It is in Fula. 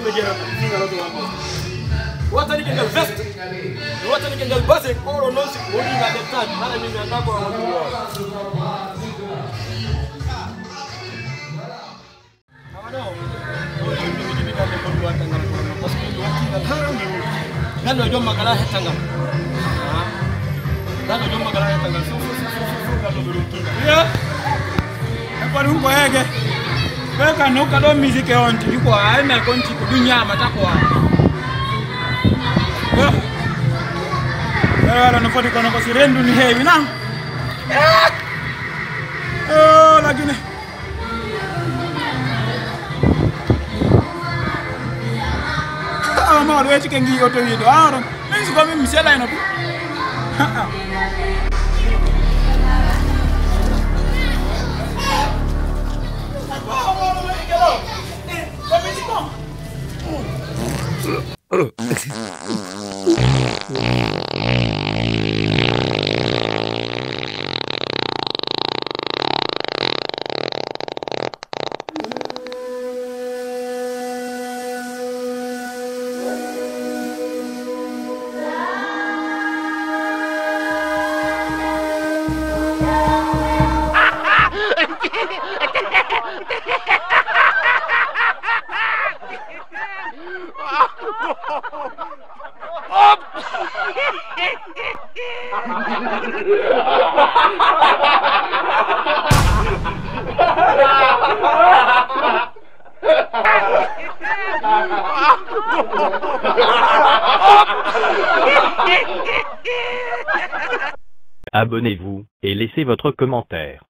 to me jera singa lo to wambo wata ni kengal vest wata ni kengal base ko no si woni na de tan na ni na ndako wa to wo awano o ni mi ka de ko wata ngal ko parce que wati ngal haram ni gando jomma kala hetanga gando jomma kala hetanga so gando do kinga ya e pa dum ko hege Beka no kado musique on ti ko ay me kon ti ko du nyama ta ko wala no foti kono ko si rendu ni heewi nan lagine ma do eti ke ngi auto wido aron men si ko mi sela ino Abonnez-vous et laissez votre commentaire.